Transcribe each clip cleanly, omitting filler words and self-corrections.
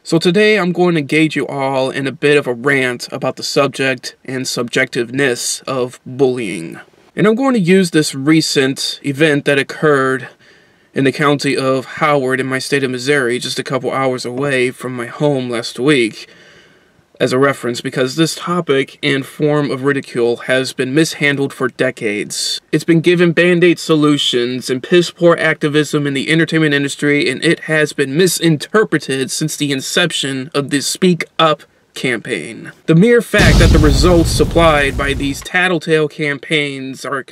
So today I'm going to engage you all in a bit of a rant about the subject and subjectiveness of bullying. And I'm going to use this recent event that occurred in the county of Howard in my state of Missouri, just a couple hours away from my home last week, as a reference, because this topic and form of ridicule has been mishandled for decades. It's been given band-aid solutions and piss-poor activism in the entertainment industry, and it has been misinterpreted since the inception of the Speak Up campaign. The mere fact that the results supplied by these tattletale campaigns are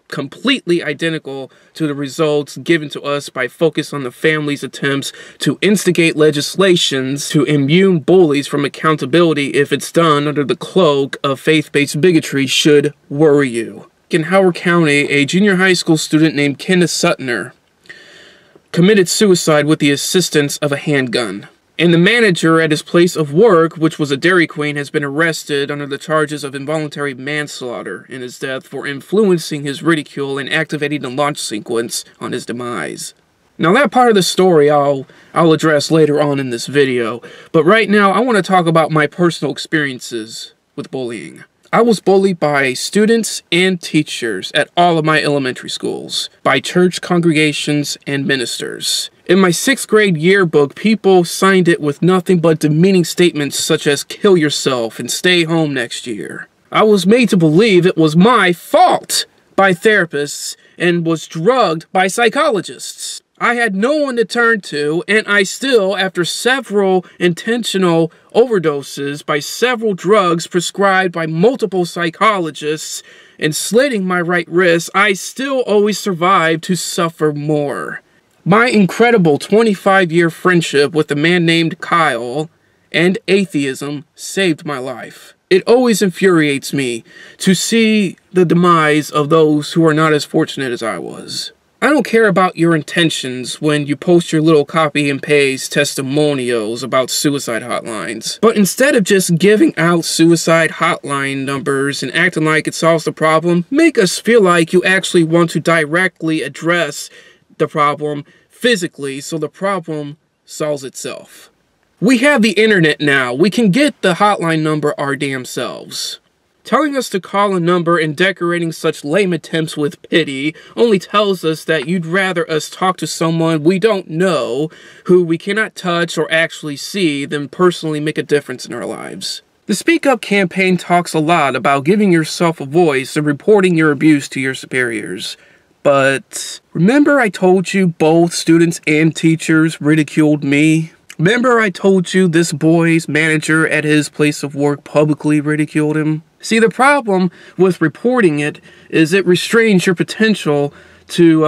completely identical to the results given to us by Focus on the Family's attempts to instigate legislations to immune bullies from accountability if it's done under the cloak of faith-based bigotry should worry you. In Howard County, a junior high school student named Kenneth Sutner committed suicide with the assistance of a handgun. And the manager at his place of work, which was a Dairy Queen, has been arrested under the charges of involuntary manslaughter in his death for influencing his ridicule and activating the launch sequence on his demise. Now that part of the story I'll address later on in this video, but right now I want to talk about my personal experiences with bullying. I was bullied by students and teachers at all of my elementary schools, by church congregations and ministers. In my 6th grade yearbook, people signed it with nothing but demeaning statements such as kill yourself and stay home next year. I was made to believe it was my fault by therapists and was drugged by psychologists. I had no one to turn to, and I still, after several intentional overdoses by several drugs prescribed by multiple psychologists and slitting my right wrist, I still always survived to suffer more. My incredible 25-year friendship with a man named Kyle and atheism saved my life. It always infuriates me to see the demise of those who are not as fortunate as I was. I don't care about your intentions when you post your little copy and paste testimonials about suicide hotlines. But instead of just giving out suicide hotline numbers and acting like it solves the problem, make us feel like you actually want to directly address the problem physically so the problem solves itself. We have the internet now. We can get the hotline number our damn selves. Telling us to call a number and decorating such lame attempts with pity only tells us that you'd rather us talk to someone we don't know, who we cannot touch or actually see, than personally make a difference in our lives. The Speak Up campaign talks a lot about giving yourself a voice and reporting your abuse to your superiors. But remember I told you both students and teachers ridiculed me? Remember I told you this boy's manager at his place of work publicly ridiculed him? See, the problem with reporting it is it restrains your potential to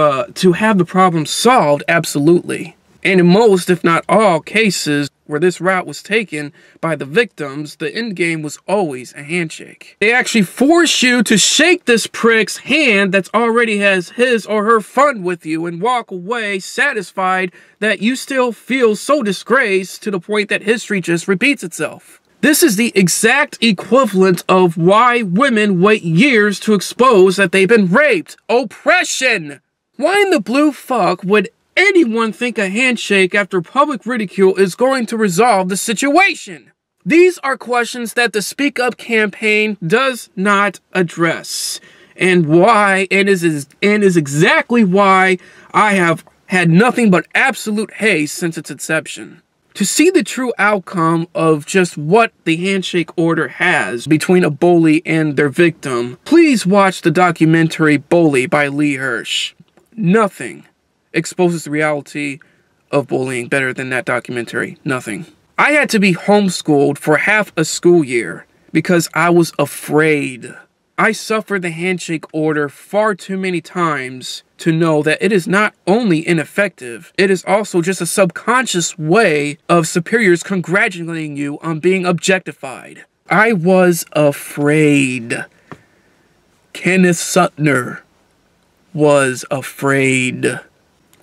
have the problem solved, absolutely. And in most, if not all, cases where this route was taken by the victims, the end game was always a handshake. They actually force you to shake this prick's hand that's already has his or her fun with you and walk away satisfied that you still feel so disgraced to the point that history just repeats itself. This is the exact equivalent of why women wait years to expose that they've been raped. Oppression! Why in the blue fuck would anyone think a handshake after public ridicule is going to resolve the situation? These are questions that the Speak Up campaign does not address. And is exactly why I have had nothing but absolute hate since its inception. To see the true outcome of just what the handshake order has between a bully and their victim, please watch the documentary Bully by Lee Hirsch. Nothing exposes the reality of bullying better than that documentary. Nothing. I had to be homeschooled for half a school year because I was afraid. I suffered the handshake order far too many times to know that it is not only ineffective, it is also just a subconscious way of superiors congratulating you on being objectified. I was afraid. Kenneth Sutner was afraid.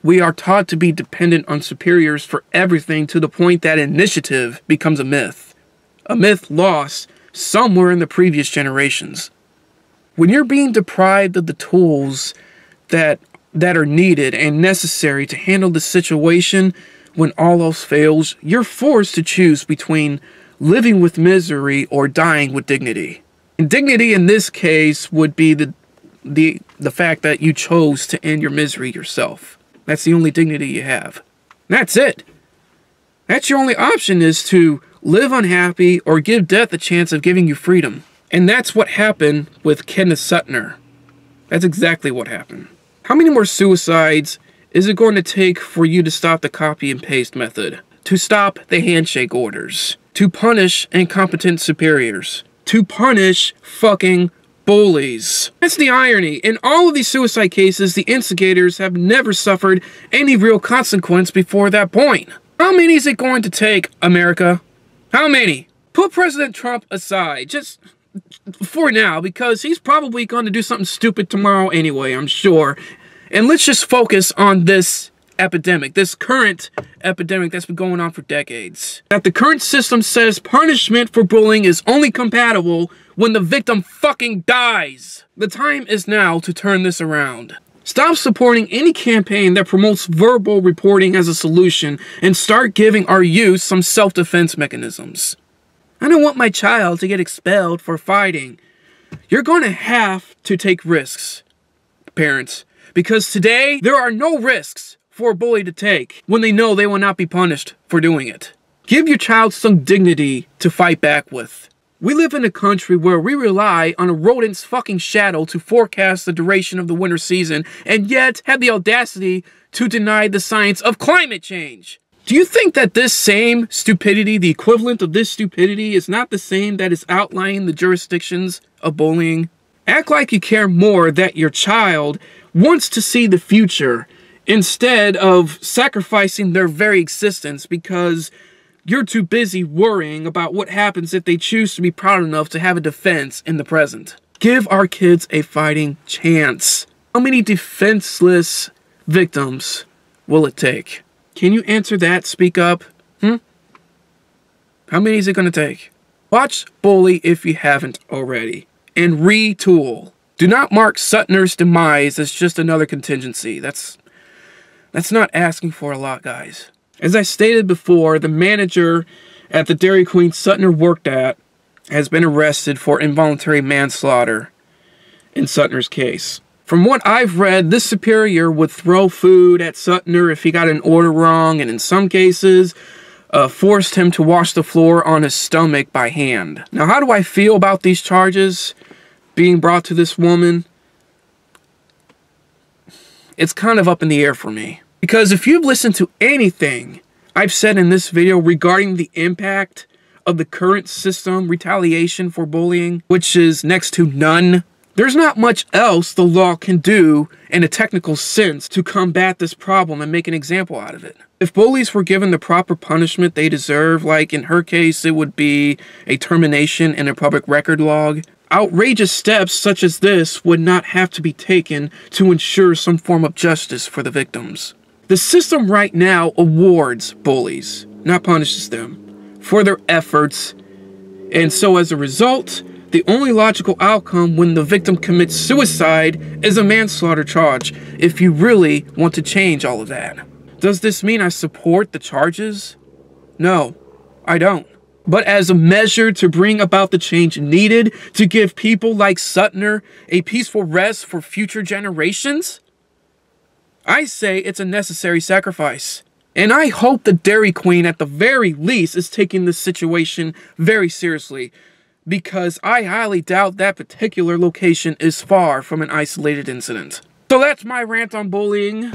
We are taught to be dependent on superiors for everything to the point that initiative becomes a myth. A myth lost somewhere in the previous generations. When you're being deprived of the tools that are needed and necessary to handle the situation, when all else fails, you're forced to choose between living with misery or dying with dignity. And dignity in this case would be the fact that you chose to end your misery yourself. That's the only dignity you have. That's it. That's your only option, is to live unhappy or give death a chance of giving you freedom. And that's what happened with Kenneth Suttner. That's exactly what happened. How many more suicides is it going to take for you to stop the copy and paste method? To stop the handshake orders? To punish incompetent superiors? To punish fucking bullies? That's the irony. In all of these suicide cases, the instigators have never suffered any real consequence before that point. How many is it going to take, America? How many? Put President Trump aside, just for now, because he's probably going to do something stupid tomorrow anyway, I'm sure. And let's just focus on this epidemic, this current epidemic that's been going on for decades. That the current system says punishment for bullying is only compatible when the victim fucking dies. The time is now to turn this around. Stop supporting any campaign that promotes verbal reporting as a solution and start giving our youth some self-defense mechanisms. I don't want my child to get expelled for fighting. You're going to have to take risks, parents, because today there are no risks for a bully to take when they know they will not be punished for doing it. Give your child some dignity to fight back with. We live in a country where we rely on a rodent's fucking shadow to forecast the duration of the winter season, and yet have the audacity to deny the science of climate change. Do you think that this same stupidity, the equivalent of this stupidity, is not the same that is outlining the jurisdictions of bullying? Act like you care more that your child wants to see the future instead of sacrificing their very existence because you're too busy worrying about what happens if they choose to be proud enough to have a defense in the present. Give our kids a fighting chance. How many defenseless victims will it take? Can you answer that? Speak up. How many is it going to take? Watch Bully if you haven't already. And retool. Do not mark Suttner's demise as just another contingency. That's not asking for a lot, guys. As I stated before, the manager at the Dairy Queen Suttner worked at has been arrested for involuntary manslaughter in Suttner's case. From what I've read, this superior would throw food at Suttner if he got an order wrong, and in some cases, forced him to wash the floor on his stomach by hand. Now, how do I feel about these charges being brought to this woman? It's kind of up in the air for me. Because if you've listened to anything I've said in this video regarding the impact of the current system, retaliation for bullying, which is next to none, there's not much else the law can do in a technical sense to combat this problem and make an example out of it. If bullies were given the proper punishment they deserve, like in her case it would be a termination and a public record log, outrageous steps such as this would not have to be taken to ensure some form of justice for the victims. The system right now awards bullies, not punishes them, for their efforts, and so as a result, the only logical outcome when the victim commits suicide is a manslaughter charge, if you really want to change all of that. Does this mean I support the charges? No, I don't. But as a measure to bring about the change needed to give people like Suttner a peaceful rest for future generations, I say it's a necessary sacrifice. And I hope the Dairy Queen at the very least is taking this situation very seriously, because I highly doubt that particular location is far from an isolated incident. So that's my rant on bullying.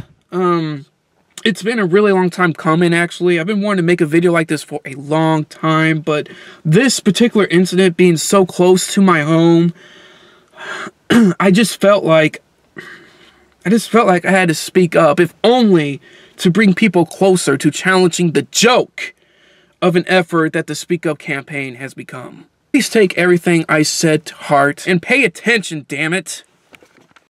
It's been a really long time coming, actually. I've been wanting to make a video like this for a long time, but this particular incident being so close to my home, I just felt like I had to speak up, if only to bring people closer to challenging the joke of an effort that the Speak Up campaign has become. Please take everything I said to heart and pay attention, damn it.